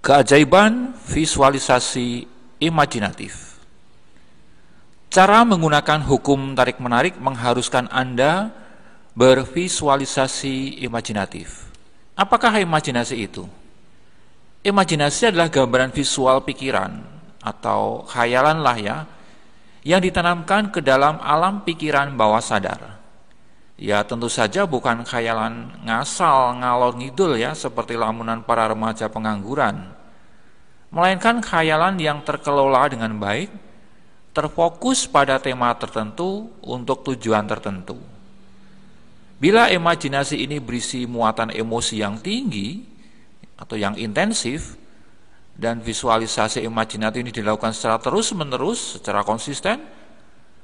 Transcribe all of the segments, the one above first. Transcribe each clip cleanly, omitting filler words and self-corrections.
Keajaiban visualisasi imajinatif. Cara menggunakan hukum tarik-menarik mengharuskan Anda bervisualisasi imajinatif. Apakah imajinasi itu? Imajinasi adalah gambaran visual pikiran atau khayalan lah ya, yang ditanamkan ke dalam alam pikiran bawah sadar. Ya tentu saja bukan khayalan ngasal ngalor ngidul ya, seperti lamunan para remaja pengangguran, melainkan khayalan yang terkelola dengan baik, terfokus pada tema tertentu untuk tujuan tertentu. Bila imajinasi ini berisi muatan emosi yang tinggi atau yang intensif, dan visualisasi imajinatif ini dilakukan secara terus-menerus, secara konsisten,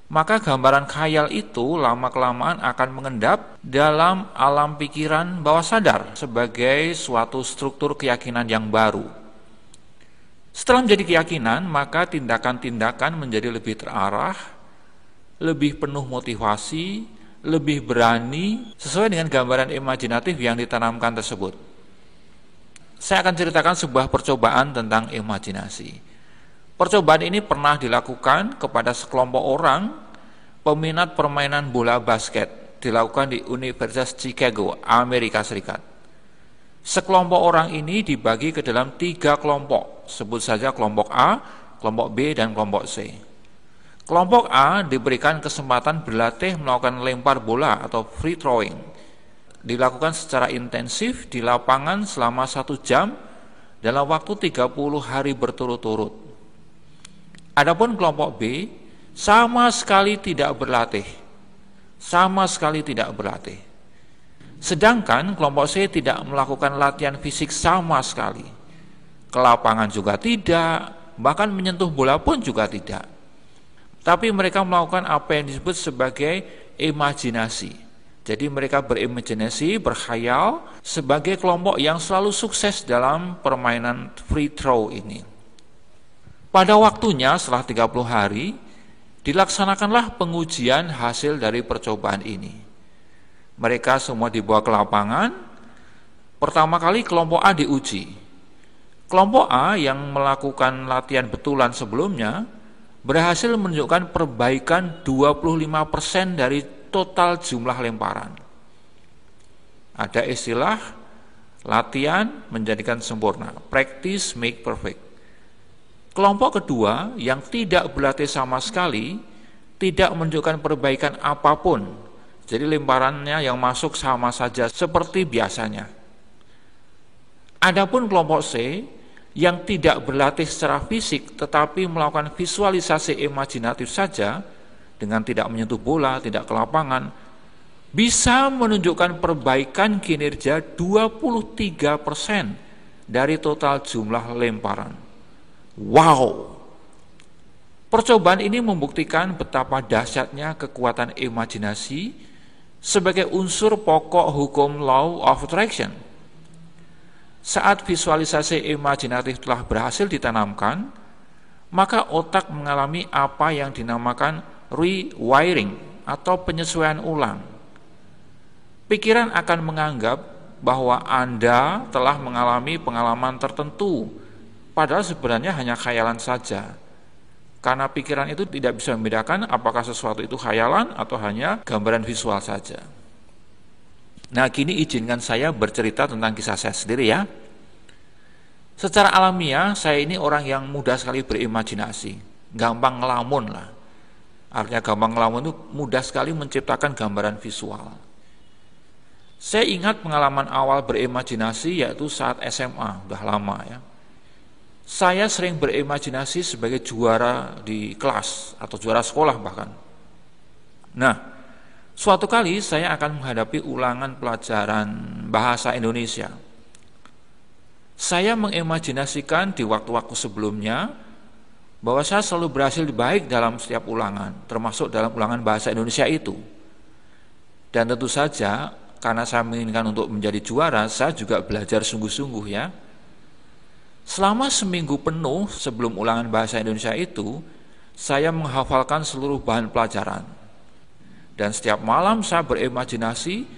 maka gambaran khayal itu lama-kelamaan akan mengendap dalam alam pikiran bawah sadar sebagai suatu struktur keyakinan yang baru. Setelah menjadi keyakinan, maka tindakan-tindakan menjadi lebih terarah, lebih penuh motivasi, lebih berani, sesuai dengan gambaran imajinatif yang ditanamkan tersebut. Saya akan ceritakan sebuah percobaan tentang imajinasi. Percobaan ini pernah dilakukan kepada sekelompok orang peminat permainan bola basket, dilakukan di Universitas Chicago, Amerika Serikat. Sekelompok orang ini dibagi ke dalam 3 kelompok, sebut saja kelompok A, kelompok B, dan kelompok C. Kelompok A diberikan kesempatan berlatih melakukan lempar bola atau free throwing. Dilakukan secara intensif di lapangan selama 1 jam dalam waktu 30 hari berturut-turut. Adapun kelompok B sama sekali tidak berlatih. Sedangkan kelompok C tidak melakukan latihan fisik sama sekali. Ke lapangan juga tidak, bahkan menyentuh bola pun juga tidak. Tapi mereka melakukan apa yang disebut sebagai imajinasi. Jadi mereka berimajinasi, berkhayal sebagai kelompok yang selalu sukses dalam permainan free throw ini. Pada waktunya setelah 30 hari, dilaksanakanlah pengujian hasil dari percobaan ini. Mereka semua dibawa ke lapangan. Pertama kali kelompok A diuji. Kelompok A yang melakukan latihan betulan sebelumnya berhasil menunjukkan perbaikan 25% dari total jumlah lemparan. Ada istilah latihan menjadikan sempurna, practice make perfect. Kelompok kedua yang tidak berlatih sama sekali tidak menunjukkan perbaikan apapun. Jadi lemparannya yang masuk sama saja seperti biasanya. Adapun kelompok C yang tidak berlatih secara fisik tetapi melakukan visualisasi imajinatif saja dengan tidak menyentuh bola, tidak ke lapangan, bisa menunjukkan perbaikan kinerja 23% dari total jumlah lemparan. Wow! Percobaan ini membuktikan betapa dahsyatnya kekuatan imajinasi sebagai unsur pokok hukum law of attraction. Saat visualisasi imajinatif telah berhasil ditanamkan, maka otak mengalami apa yang dinamakan rewiring atau penyesuaian ulang. Pikiran akan menganggap bahwa Anda telah mengalami pengalaman tertentu, padahal sebenarnya hanya khayalan saja. Karena pikiran itu tidak bisa membedakan apakah sesuatu itu khayalan atau hanya gambaran visual saja. Nah, kini izinkan saya bercerita tentang kisah saya sendiri ya. Secara alamiah, saya ini orang yang mudah sekali berimajinasi, gampang ngelamun lah. Artinya gampang ngelamun itu mudah sekali menciptakan gambaran visual. Saya ingat pengalaman awal berimajinasi yaitu saat SMA, udah lama ya. Saya sering berimajinasi sebagai juara di kelas atau juara sekolah bahkan. Nah, suatu kali saya akan menghadapi ulangan pelajaran bahasa Indonesia. Saya mengimajinasikan di waktu-waktu sebelumnya bahwa saya selalu berhasil baik dalam setiap ulangan, termasuk dalam ulangan bahasa Indonesia itu. Dan tentu saja, karena saya menginginkan untuk menjadi juara, saya juga belajar sungguh-sungguh ya. Selama seminggu penuh sebelum ulangan bahasa Indonesia itu, saya menghafalkan seluruh bahan pelajaran. Dan setiap malam saya berimajinasi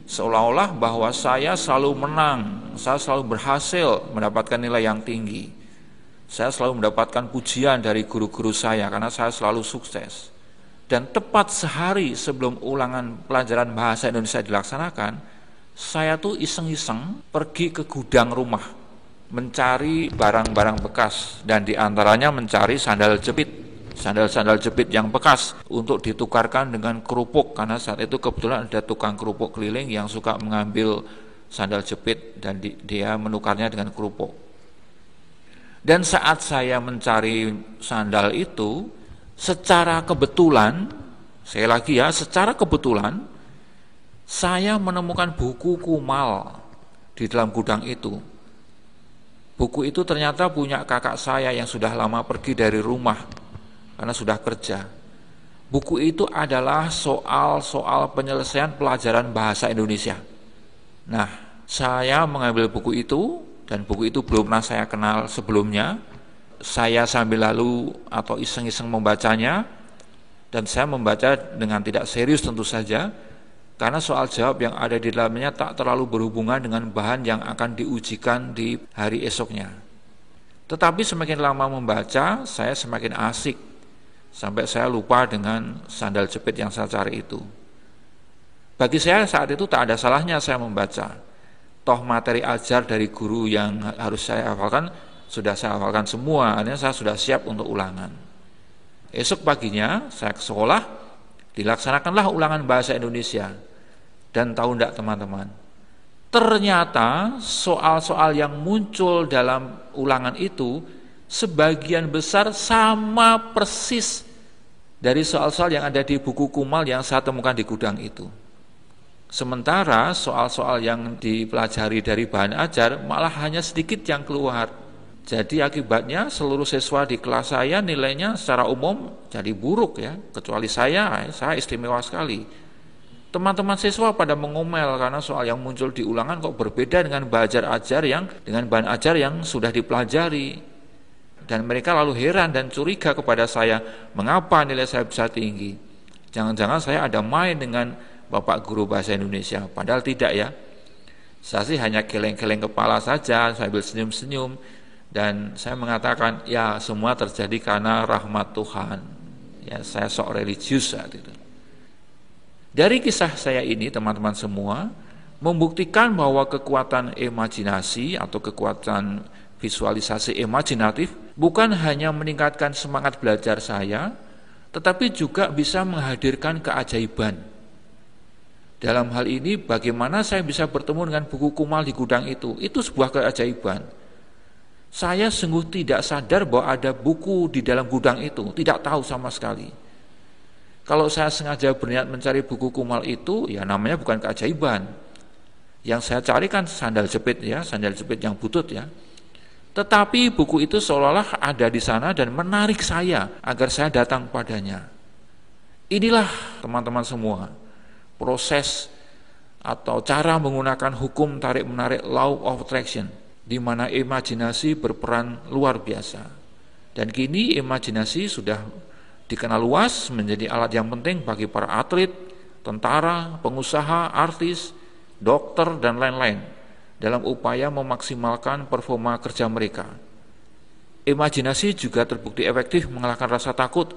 seolah-olah bahwa saya selalu menang, saya selalu berhasil mendapatkan nilai yang tinggi. Saya selalu mendapatkan pujian dari guru-guru saya karena saya selalu sukses. Dan tepat sehari sebelum ulangan pelajaran bahasa Indonesia dilaksanakan, saya tuh iseng-iseng pergi ke gudang rumah, mencari barang-barang bekas, dan diantaranya mencari sandal jepit yang bekas untuk ditukarkan dengan kerupuk, karena saat itu kebetulan ada tukang kerupuk keliling yang suka mengambil sandal jepit dan dia menukarnya dengan kerupuk. Dan saat saya mencari sandal itu, secara kebetulan, secara kebetulan saya menemukan buku Kumal di dalam gudang itu. Buku itu ternyata punya kakak saya yang sudah lama pergi dari rumah karena sudah kerja. Buku itu adalah soal-soal penyelesaian pelajaran bahasa Indonesia. Nah, saya mengambil buku itu, dan buku itu belum pernah saya kenal sebelumnya. Saya sambil lalu atau iseng-iseng membacanya, dan saya membaca dengan tidak serius tentu saja, karena soal jawab yang ada di dalamnya tak terlalu berhubungan dengan bahan yang akan diujikan di hari esoknya. Tetapi semakin lama membaca, saya semakin asik, sampai saya lupa dengan sandal jepit yang saya cari itu. Bagi saya saat itu tak ada salahnya saya membaca. Toh materi ajar dari guru yang harus saya hafalkan sudah saya hafalkan semua, artinya saya sudah siap untuk ulangan. Esok paginya saya ke sekolah, dilaksanakanlah ulangan bahasa Indonesia. Dan tahu enggak teman-teman, ternyata soal-soal yang muncul dalam ulangan itu sebagian besar sama persis dari soal-soal yang ada di buku Kumal yang saya temukan di gudang itu. Sementara soal-soal yang dipelajari dari bahan ajar malah hanya sedikit yang keluar. Jadi akibatnya seluruh siswa di kelas saya nilainya secara umum jadi buruk ya, kecuali saya istimewa sekali. Teman-teman siswa pada mengomel karena soal yang muncul di ulangan kok berbeda dengan bahan ajar yang sudah dipelajari. Dan mereka lalu heran dan curiga kepada saya, mengapa nilai saya bisa tinggi? Jangan-jangan saya ada main dengan Bapak Guru Bahasa Indonesia, padahal tidak ya. Saya sih hanya geleng-geleng kepala saja sambil senyum-senyum. Dan saya mengatakan, ya semua terjadi karena rahmat Tuhan. Ya, saya sok religius saat itu. Dari kisah saya ini, teman-teman semua, membuktikan bahwa kekuatan imajinasi atau kekuatan visualisasi imajinatif bukan hanya meningkatkan semangat belajar saya, tetapi juga bisa menghadirkan keajaiban. Dalam hal ini, bagaimana saya bisa bertemu dengan buku Kumal di gudang itu sebuah keajaiban. Saya sungguh tidak sadar bahwa ada buku di dalam gudang itu, tidak tahu sama sekali. Kalau saya sengaja berniat mencari buku Kumal itu, ya namanya bukan keajaiban. Yang saya cari kan sandal jepit yang butut ya. Tetapi buku itu seolah-olah ada di sana dan menarik saya agar saya datang padanya. Inilah teman-teman semua, proses atau cara menggunakan hukum tarik-menarik law of attraction, di mana imajinasi berperan luar biasa. Dan kini imajinasi sudah dikenal luas menjadi alat yang penting bagi para atlet, tentara, pengusaha, artis, dokter, dan lain-lain dalam upaya memaksimalkan performa kerja mereka. Imajinasi juga terbukti efektif mengalahkan rasa takut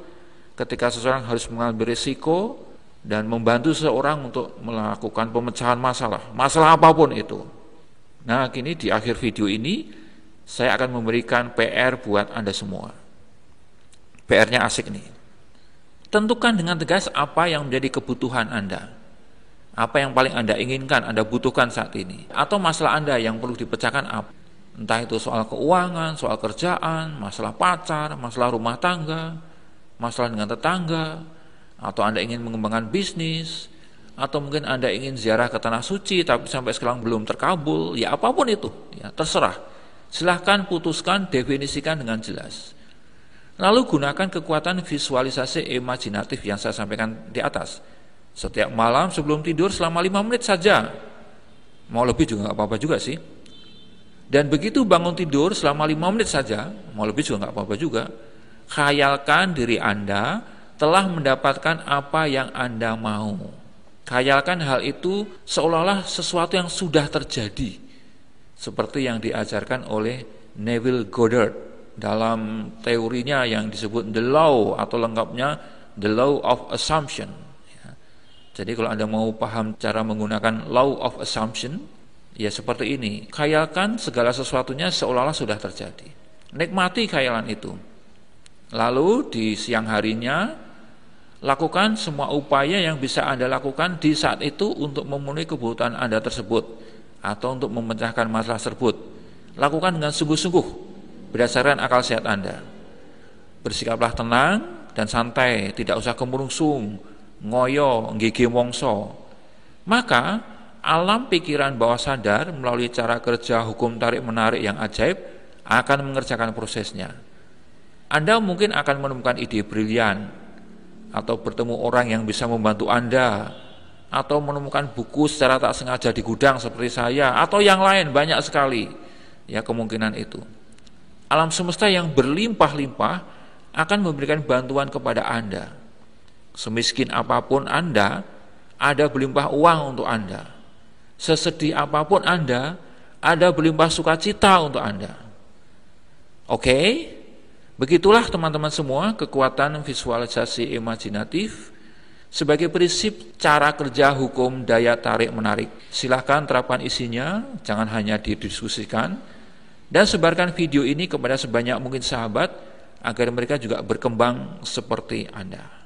ketika seseorang harus mengambil risiko dan membantu seseorang untuk melakukan pemecahan masalah apapun itu. Nah, kini di akhir video ini saya akan memberikan PR buat Anda semua. PR-nya asik nih. Tentukan dengan tegas apa yang menjadi kebutuhan Anda. Apa yang paling Anda inginkan, Anda butuhkan saat ini. Atau masalah Anda yang perlu dipecahkan apa. Entah itu soal keuangan, soal kerjaan, masalah pacar, masalah rumah tangga, masalah dengan tetangga, atau Anda ingin mengembangkan bisnis, atau mungkin Anda ingin ziarah ke Tanah Suci tapi sampai sekarang belum terkabul, ya apapun itu, ya terserah. Silahkan putuskan, definisikan dengan jelas. Lalu gunakan kekuatan visualisasi imajinatif yang saya sampaikan di atas. Setiap malam sebelum tidur selama 5 menit saja. Mau lebih juga gak apa-apa juga sih. Dan begitu bangun tidur selama 5 menit saja, mau lebih juga gak apa-apa juga. Khayalkan diri Anda telah mendapatkan apa yang Anda mau. Khayalkan hal itu seolah-olah sesuatu yang sudah terjadi, seperti yang diajarkan oleh Neville Goddard dalam teorinya yang disebut The Law, atau lengkapnya The Law of Assumption. Jadi kalau Anda mau paham cara menggunakan Law of Assumption, ya seperti ini. Khayalkan segala sesuatunya seolah-olah sudah terjadi. Nikmati khayalan itu. Lalu di siang harinya, lakukan semua upaya yang bisa Anda lakukan di saat itu untuk memenuhi kebutuhan Anda tersebut, atau untuk memecahkan masalah tersebut. Lakukan dengan sungguh-sungguh berdasarkan akal sehat Anda. Bersikaplah tenang dan santai, tidak usah kemerungsung, ngoyo, nggege mongso. Maka alam pikiran bawah sadar melalui cara kerja hukum tarik-menarik yang ajaib akan mengerjakan prosesnya. Anda mungkin akan menemukan ide brilian, atau bertemu orang yang bisa membantu Anda, atau menemukan buku secara tak sengaja di gudang seperti saya, atau yang lain, banyak sekali ya kemungkinan itu. Alam semesta yang berlimpah-limpah akan memberikan bantuan kepada Anda. Semiskin apapun Anda, ada berlimpah uang untuk Anda. Sesedih apapun Anda, ada berlimpah sukacita untuk Anda. Oke? Begitulah teman-teman semua kekuatan visualisasi imajinatif sebagai prinsip cara kerja hukum daya tarik-menarik. Silahkan terapkan isinya, jangan hanya didiskusikan, dan sebarkan video ini kepada sebanyak mungkin sahabat agar mereka juga berkembang seperti Anda.